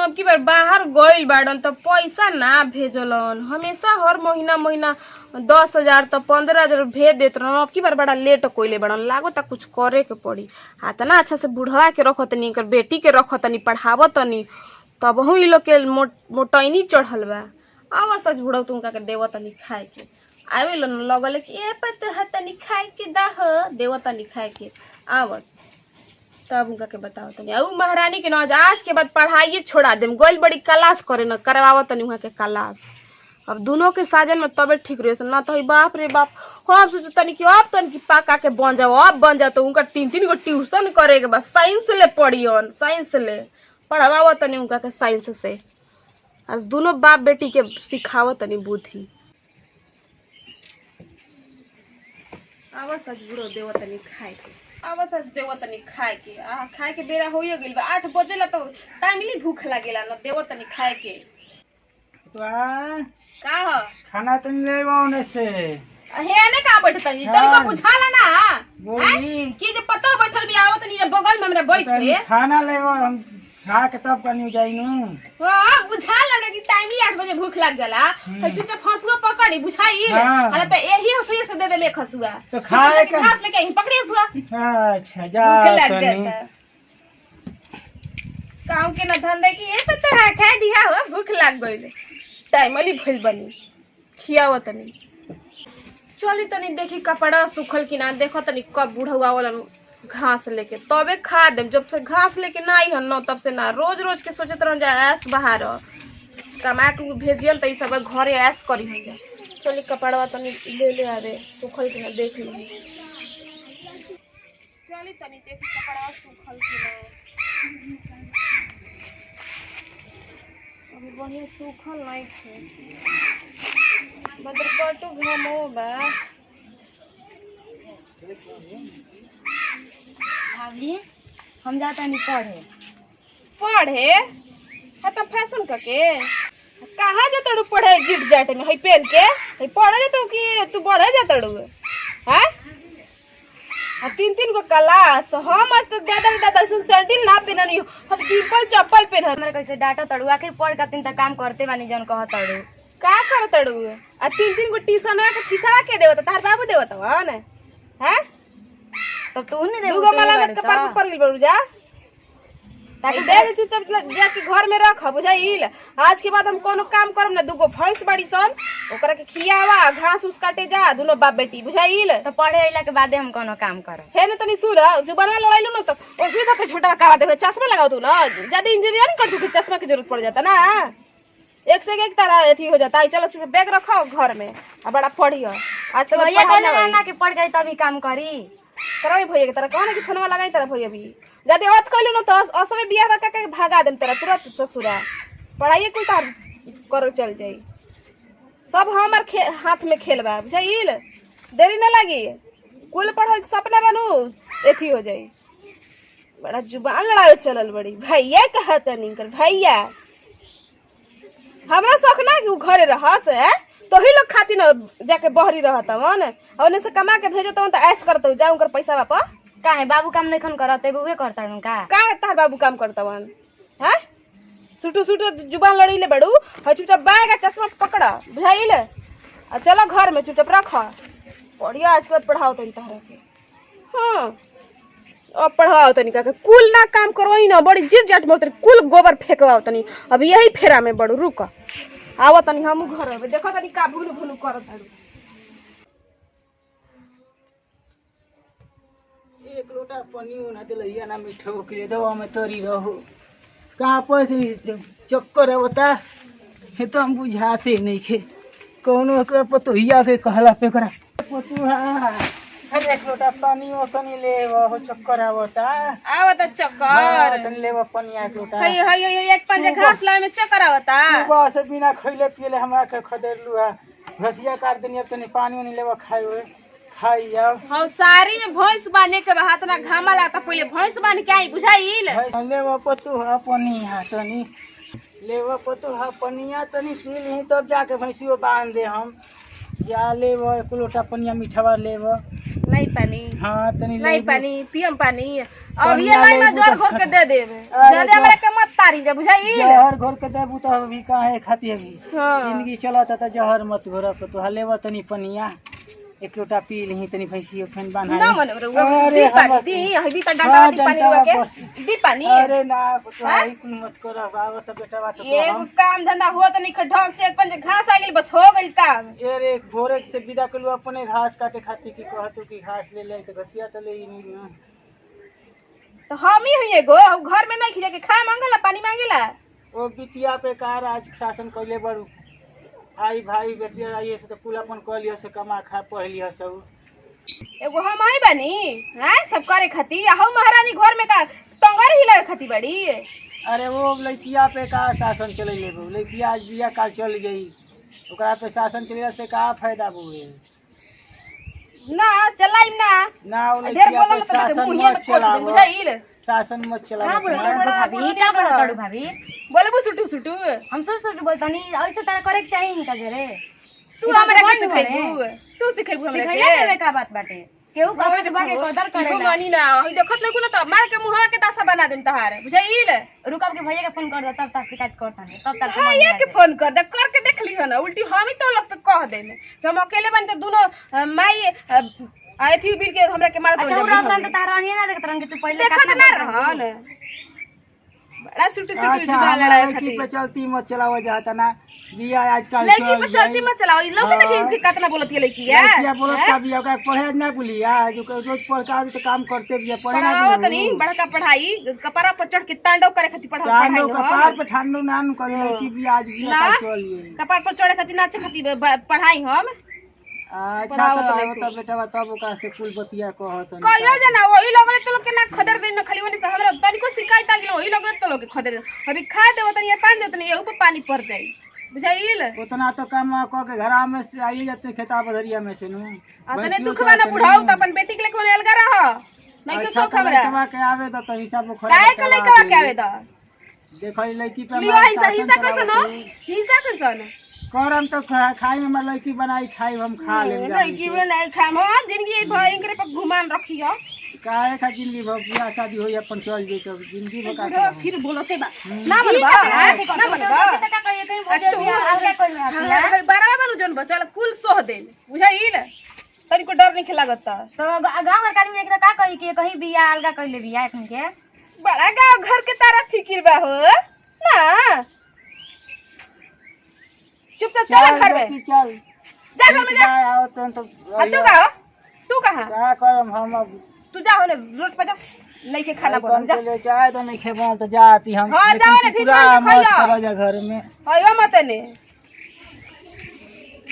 अब की बार बाहर गइल बाड़न तो पैसा ना भेजलन। हमेशा हर महीना महीना 10,000 तो 15,000 भेज देत रहन। अब की बार बड़ा लेट कोइले बाड़न, लागो ता कुछ करे के पड़ी। तना अच्छा से बुढ़वा के रखतनी, कर बेटी के रखतनी, पढ़ावतनी, तब हूँ इ लोग के मोटैनी चढ़ल बा। आवा सच बुढ़ऊ तुमका के देवतनी खाए के आवे लो लगल कि ए पत हतनी खाए के दाह देवतनी खाए के आवस। तब उनका के बताओ तनी ऊ महारानी के न आज के बाद पढ़ाई छोड़ा देम, गोइल बड़ी क्लास करे न करवाव तनी वहाँ के क्लास। अब दोनों के साजन में तबे ठीक रहे ना तो बाप रे बाप। हम सोच तनी कि अब तनी कि पाका के बन जाओ, अब बन जाओ तो उनका 3-3 गो ट्यूशन करे के बस। साइंस ले पढ़ियन, साइंस ले पढ़ावा तनी उनका के साइंस से। आज दोनों बाप बेटी के सिखाव तनी बुद्धि। आवा सच बुढ़ो देव तनी खाए के, आवा सच देव तनी खाए के। खाए के बेरा होइए गइल बा, 8 बजेला तो टाइमली भूख लागेला न। देव तनी खाए के का ह खाना तनी ले आउने से हेने का बैठतनी तनिको बुझाला ना कि जे पतो बैठल भी आवत नहीं बगल में हमरा बैठ रे। खाना ले हम खा के तब कनी जाइनु। हां बुझाला ना कि टाइमली 8 बजे भूख लाग जाला तो चुपचाप हंसुआ पकड़ी बुझाई हां तो एही हंसुआ से दे देले खसुआ तो खाए के घास लेके ही पकड़ी हंसुआ। अच्छा जा तनी काम के ना धंधे की ए पता है खा दिया हो भूख लाग गइल टाइमली भइल बनी खियाव तनी। चली तनी देखी कपड़ा सूखल कि ना, देखो तनी कब बुढ़वा वाला घास लेके तबे खा देम। जब से घास लेके ना आई हन न तब से ना रोज रोज के सोचत रह जा ऐस बाहर कमा के भेजियल त ई सब घरे ऐस करी हो जा। चली कपड़वा तनी ले आवे सूखल कि ना देख ली। चली तनी देखी कपड़वा सूखल कि ना, अभी बढ़िया सूखल नहीं थे बदर कटू घमो बा। भाभी हम जाता नहीं पढ़े पढ़े है तो फैशन करके कहाँ जाता पढ़े जिट जाट में है पहन के है पढ़े जाता कि तू बढ़े जाता है 3-3 गो क्लास। हम आज तक दादा सैंडल ना पहननी, हम सिंपल चप्पल पहन। हमरा कैसे डांटो तड़ू, आखिर पढ़ का 3 काम करते बानी जन कह तड़ू का कर तड़ू। 3-3 गो ट्यूशन के फीसवा के देवत तार बाबू देवत हन हैं तब तू नहीं दे 2 गो मलामत के पर पड़ गेल बड़ू जा ताकि दे चुपचाप जाके घर में रख बुझाइल। आज के बाद हम कोनो काम करब ना, 2 गो भैंस बड़ी सन ओकरा के खियावा घास उस काटे जा दोनों बाप बेटी बुझाइल। तो पढ़े अइला के बादे हम कोनो काम करब हे न तनी सुर जुबान लड़ाइलू न तो ओही तो के छोटा का दे चश्मा लगाओ तू ना, ज्यादा इंजीनियरिंग कर तू कि चश्मा की जरूरत पड़ जाता ना। एक से एक तरह एथी हो जाता है। चलो चुप बैग रखो घर में आ बड़ा पढ़ियो। आज तो भैया कहले ना कि पढ़ गई तभी काम करी करई भैया के तरह कहना कि फोनवा लगाई तरह भैया भी जदि ओत कइलू न तो असमे बियाह बा के भागा देम तेरा तुरंत ससुरा। पढ़ाई कुल तार करो चल जाई सब हमर हाथ में खेलबा बुझाइल। देरी ना लगी कुल पढ़ल सपना बनू एथी हो जाई। बड़ा जुबान लड़ाई चलल बड़ी भैया कहत नहीं कर भैया हमरा शौक ना कि उ घरे रहस है तो ही लोग खाती न जाके बहरी रहता मन और से कमा के भेजत तो ऐश करत जाऊं कर पैसा बापा काहे बाबू काम नहीं खन करत एगो करता का तार बाबू काम करता वन हैं सुटू जुबान लड़ीले बड़ू है चुपचाप बैग आ चश्मा पकड़ा बुझाइल आ चलो घर में चुपचाप रख बढ़िया आज के बाद पढ़ाओ तनी तहरा के। हां अब पढ़ाओ तनी का कुल ना काम करवाई ना बड़ी जिट जाट में कुल गोबर फेंकवाओ तनी। अब यही फेरा में बड़ू रुक आवा तनी हम घर में देखो तनी का भूलू भूलू करत हड़ू। एक लोटा पानी बना दे लइया ना मिठो के दवा में तोरी रहो कहां पर चक्कर होता है तो हम बुझाते नहीं खे कोनो के पतोहिया के कहला पे करा पतुहा। अरे एक लोटा पानी वो कनी ले वो चक्कर आवता चक्कर तनी ले वो पानी एक लोटा हई एक पंजे घास लाए में चक्कर आवता। सुबह से बिना खइले पिले हमरा के खदेरलू है घसिया काट देनी। अब तनी पानी नहीं लेवा खाई हुए खाई अब हम सारी में भैंस बांधे के हाथ ना घामा लागता पहले भैंस बांध के आई बुझाइल। लेवा पतुहा पानी हा तनी लेवा पतुहा पनिया तनी पी ली तब जाके भैंसियो बांध दे हम जा ले वो एक लोटा पनिया मीठवा ले वो। नहीं पानी हाँ तनी नहीं ले पानी पियम पानी अब पानी ये लाई ले में बूता जोर घोर के दे देबे अरे ज्यादा हमरा के मत तारी जा बुझाई जहर घोर के देबू तो अभी कहाँ है खाती अभी हां जिंदगी चलता तो जहर मत घोरा पर तो लेवा तनी पनिया एक लोटा पी ली तनी भैंसी फेन बांधा ना मन रे अरे दी पानी हमर दी हई का डाटा हाँ, दी पानी जनता के बस। दी पानी अरे ना तो आई कुल मत कर बाबा तो बेटा बात तो एगो हम काम धंधा होत नहीं ढंग से एक पंज घास आ गेल बस हो गइल काम अरे भोरे से विदा कलू अपने घास काटे खाती की कहतू कि घास ले ले तो घसिया तो ले ही नहीं ना। तो हम ही हई एगो घर में नहीं खिजा के खाए मांगला पानी मांगेला ओ बिटिया पे कार आज शासन कइले बड़ू आई भाई बेटिया आई से तो कुल अपन कह लियो से कमा खा पहली है सब एगो हम आई बानी हैं सब करे खाती हम महारानी घर में का टंगर ही लगे खाती बड़ी अरे वो लड़किया पे का शासन चले ले लड़किया आज बिया काल चल गई ओकरा पे शासन चले से का फायदा बुए ना चलाई ना ना वो ढेर लड़किया बोलल पे तो शासन मुहिया में मत कोच दे चलाओ बुझाइल शासन मत चलाओ का बोलत भाभी का बोलत भाभी बोलबू सुटू सुटू हम सोच बोलतनी ऐसे तारा करे के चाहिए का जरे तू हमरा के सिखाइबू तू सिखाइबू हमरा सिखैया के देवे का बात बाटे केहू कहबे तो बाके कदर इहो करेला मानी ना हई देखत नहीं कुना त मार के मुंहवा के दासा बना देम तहार बुझाइल रुकब के भैया के फोन कर दे तब तक शिकायत करता है तब तक भैया के फोन कर दे करके देख लियो ना उल्टी हम ही तो लोग पे कह दे में कि हम अकेले बन त दोनों माई आई थी बिल के हमरा के मार दो अच्छा उ रात में तारा नहीं ना देखत रहन के तू पहले देखत ना रहन बड़ा सुटू सुटू अच्छा जुगा लड़ाई लड़की खाती पे चलती मत चलाओ जाता ना बिया आजकल लड़की पे चलती मत चलाओ लोग हाँ। देखी कितना बोलती है लड़की है लड़किया बोलत का बिया ओकरा पढ़े ना बुलिया जो रोज पढ़ का तो काम करते बिया पढ़े ना पढ़ाओ तनी बड़का पढ़ाई कपड़ा पर चढ़ के तांडव करे खातिर पढ़ाई चांदो हो कपार पे ठांडो नान करे लड़की बिया आज बिया ना। का चलिए कपार पर चढ़े खातिर नाचे खातिर पढ़ाई हम अच्छा पढ़ाओ तो तो लड़की। बता बेटा बताओ ओकरा से कुल बतिया कहत कहियो जना वही लोग तो लोग के ना खदर दे ना खाली वनी तो हमरा तनिको शिकायत आ गेल वही लोग तो लोग के खदर अभी खा देव तनी ये पानी दे तनी ये ऊपर पानी पड़ जाई बुझाइल उतना तो काम क के घरा में से आई जाते खेता बधरिया में से नु अतने दुख बा ना बुढ़ाऊ त अपन बेटी के लेके ओने अलगा रह नहीं के सो खबरा लड़कवा के आवे तो हिसाब में काहे के लइका के आवे दा देखो लड़की पे लियो ऐसा हिस्सा कैसे न हिस्सा कैसे न करम तो खाई में लड़की बनाई खाई हम खा ले लड़की में नहीं खाम हां जिंदगी भर इनकरे पर घुमान रखियो काहे का जिंदगी भर बियाह शादी होई अपन चल जाई तो जिंदगी भर का फिर बोलते बा ना मनबा ना मनबा का कहिए कहीं बोल दे अलगा कोई में बारह बनू जन बचल कुल सोह दे बुझाइल तनिको डर नहीं लागत तो गांव घर का आदमी एकरा का कही कि कहीं बिया अलगा कइले बिया एखन के बड़ा गांव घर के तारा फिकिर बा हो ना चुपचाप चल घर में चल जा घर में जा आओ तो तू कहां क्या करम हम अब तू जा होने रोड पे जा नहीं के खाना बना जा ले चाहे तो नहीं खेबो तो जाती हम हाँ, जाओ ना, फिर जाके मत खाइयो। करो जा घर में आयो मत ने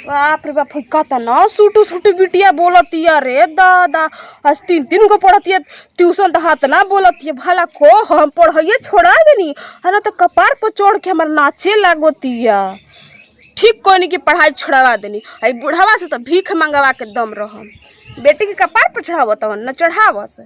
बाप रे बाप कता ना सुटू सुटू बिटिया बोलतिया रे दादा आज 3 को पढ़तिया ट्यूशन तो हाथ ना बोलतिया भला को हम पढ़ाइए छोड़ा देनी है ना तो कपार पर चढ़ के हमर नाचे लागोतिया ठीक कोनी की पढ़ाई छोड़वा देनी आई बुढ़ावा से तो भीख मंगवा के दम रहम बेटी के कपार पर चढ़ावत न चढ़ावस